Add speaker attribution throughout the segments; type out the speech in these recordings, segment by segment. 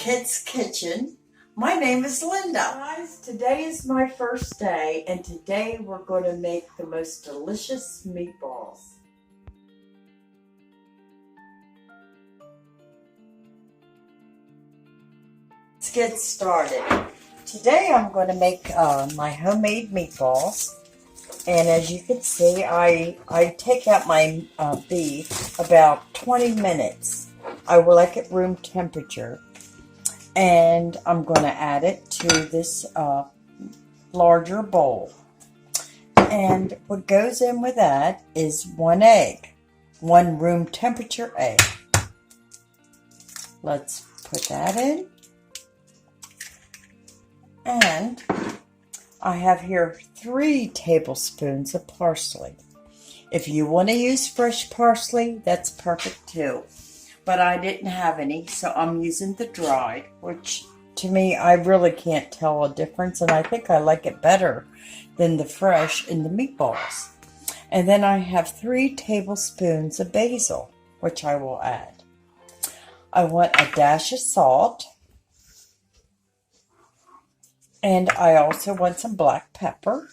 Speaker 1: Kit's Kitchen. My name is Linda. Guys, today is my first day, and today we're going to make the most delicious meatballs. Let's get started. Today I'm going to make my homemade meatballs. And as you can see, I take out my beef about 20 minutes. I will like it room temperature. And I'm going to add it to this larger bowl. And what goes in with that is 1 egg. 1 room temperature egg. Let's put that in. And I have here 3 tablespoons of parsley. If you want to use fresh parsley, that's perfect too. But I didn't have any, so I'm using the dried, which to me, I really can't tell a difference, and I think I like it better than the fresh in the meatballs. And then I have 3 tablespoons of basil, which I will add. I want a dash of salt. And I also want some black pepper.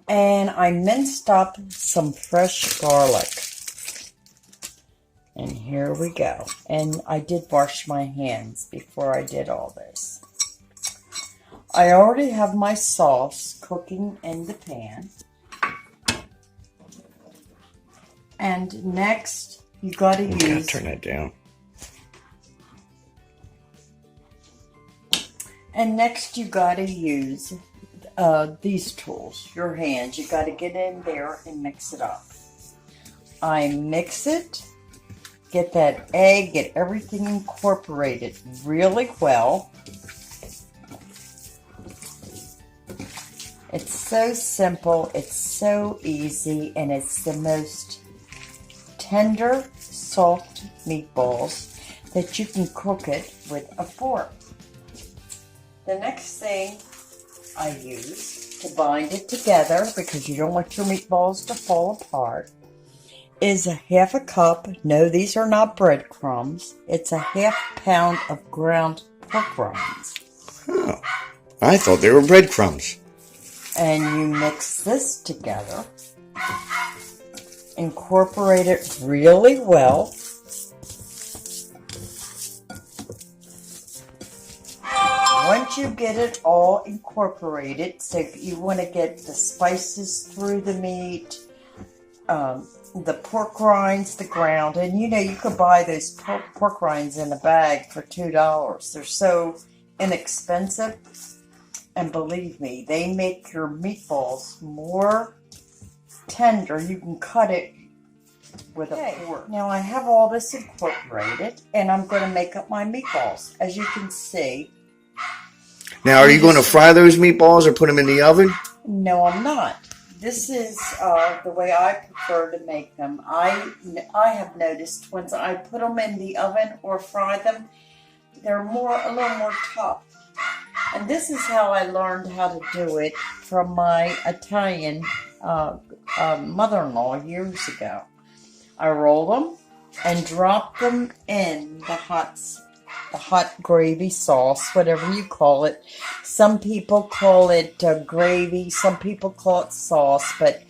Speaker 1: And I minced up some fresh garlic. And here we go. And I did wash my hands before I did all this. I already have my sauce cooking in the pan. And next, you got to use...
Speaker 2: Turn that down.
Speaker 1: And next you got to use these tools, your hands. You got to get in there and mix it up. I mix it, get that egg, get everything incorporated really well. It's so simple, it's so easy, and it's the most tender, soft meatballs that you can cook it with a fork. The next thing I use to bind it together, because you don't want your meatballs to fall apart, is a 1/2 cup. No, these are not breadcrumbs. It's a 1/2 pound of ground pork rinds.
Speaker 2: Oh, I thought they were breadcrumbs.
Speaker 1: And you mix this together. Incorporate it really well. Once you get it all incorporated, so you want to get the spices through the meat, the pork rinds, the ground, and you know you could buy those pork rinds in a bag for $2. They're so inexpensive, and believe me, they make your meatballs more tender. You can cut it with a fork. Now I have all this incorporated, and I'm going to make up my meatballs. As you can see.
Speaker 2: Now, are you going to fry those meatballs or put them in the oven?
Speaker 1: No, I'm not. This is the way I prefer to make them. I have noticed once I put them in the oven or fry them, they're a little more tough. And this is how I learned how to do it from my Italian mother-in-law years ago. I roll them and drop them in the hot gravy sauce, whatever you call it. Some people call it gravy, some people call it sauce, but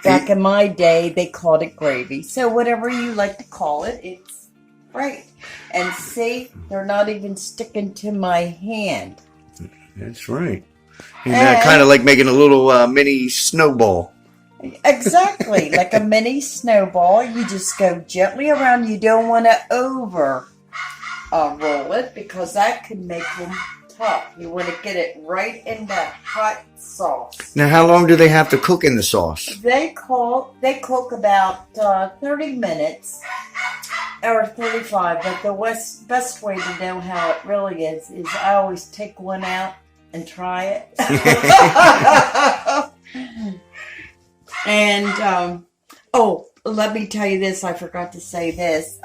Speaker 1: back in my day, they called it gravy. So whatever you like to call it, it's great. And see, they're not even sticking to my hand.
Speaker 2: That's right. Isn't that kind of like making a little mini snowball?
Speaker 1: Exactly, like a mini snowball. You just go gently around. You don't want to roll it, because that could make them tough. You want to get it right in that hot sauce.
Speaker 2: Now, how long do they have to cook in the sauce?
Speaker 1: They cook about 30 minutes or 35, but the best way to know how it really is I always take one out and try it. And, let me tell you this, I forgot to say this.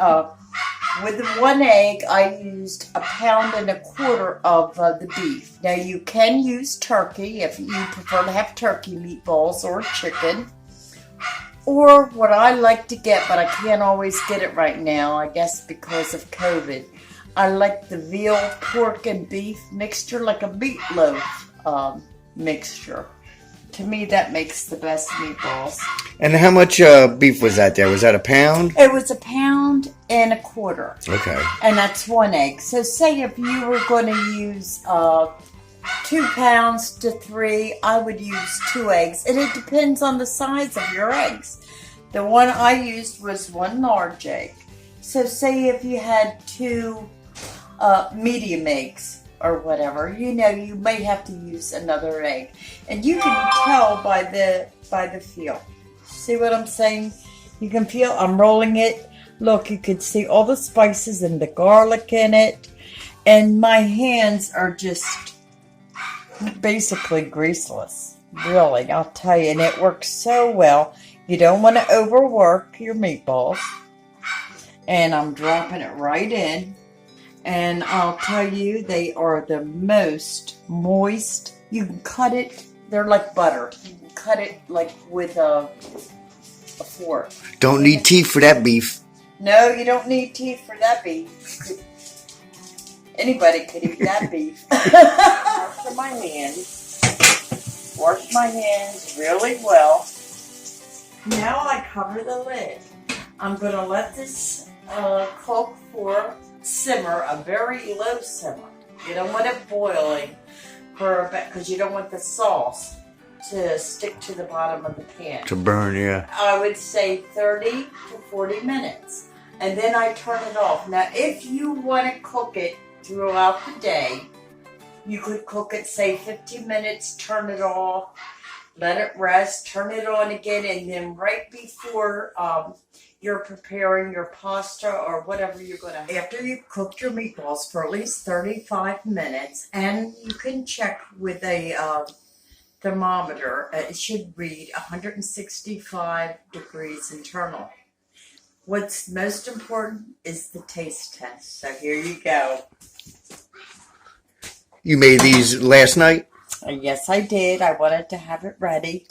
Speaker 1: With 1 egg, I used 1.25 pounds of the beef. Now, you can use turkey if you prefer to have turkey meatballs or chicken. Or what I like to get, but I can't always get it right now, I guess because of COVID. I like the veal, pork, and beef mixture, like a meatloaf mixture. To me, that makes the best meatballs.
Speaker 2: And how much beef was that there? Was that a pound?
Speaker 1: It was 1.25 pounds.
Speaker 2: Okay.
Speaker 1: And that's 1 egg. So say if you were going to use 2 pounds to 3, I would use 2 eggs. And it depends on the size of your eggs. The one I used was 1 large egg. So say if you had 2 medium eggs or whatever, you know, you may have to use another egg. And you can tell by the feel. See what I'm saying? You can feel I'm rolling it. Look, you can see all the spices and the garlic in it. And my hands are just basically greaseless. Really, I'll tell you. And it works so well. You don't want to overwork your meatballs. And I'm dropping it right in. And I'll tell you, they are the most moist. You can cut it. They're like butter. You can cut it like with a fork.
Speaker 2: Don't need teeth for that beef.
Speaker 1: No, you don't need teeth for that beef. Anybody could eat that beef. Wash my hands. Wash my hands really well. Now I cover the lid. I'm going to let this cook for simmer, a very low simmer. You don't want it boiling for a bit because you don't want the sauce to stick to the bottom of the pan.
Speaker 2: To burn, yeah.
Speaker 1: I would say 30 to 40 minutes. And then I turn it off. Now, if you want to cook it throughout the day, you could cook it, say, 50 minutes, turn it off, let it rest, turn it on again, and then right before you're preparing your pasta or whatever you're going to. After you've cooked your meatballs for at least 35 minutes, and you can check with a thermometer, it should read 165 degrees internal. What's most important is the taste test. So here you go.
Speaker 2: You made these last night?
Speaker 1: Yes, I did. I wanted to have it ready.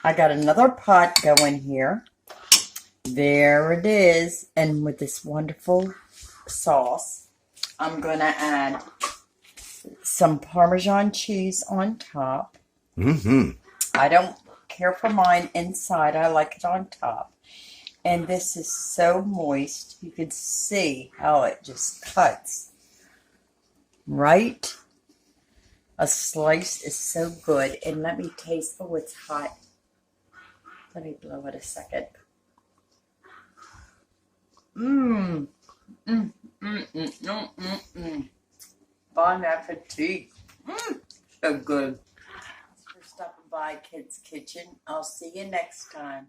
Speaker 1: I got another pot going here. There it is. And with this wonderful sauce, I'm going to add some Parmesan cheese on top.
Speaker 2: Mm-hmm.
Speaker 1: I don't care for mine inside. I like it on top. And this is so moist. You can see how it just cuts. Right? A slice is so good. And let me taste. Oh, it's hot. Let me blow it a second. Mmm. Mmm. Mmm. Mmm. Mmm. Mmm. Bon appetit. Mmm. So good. Thanks for stopping by Kids Kitchen. I'll see you next time.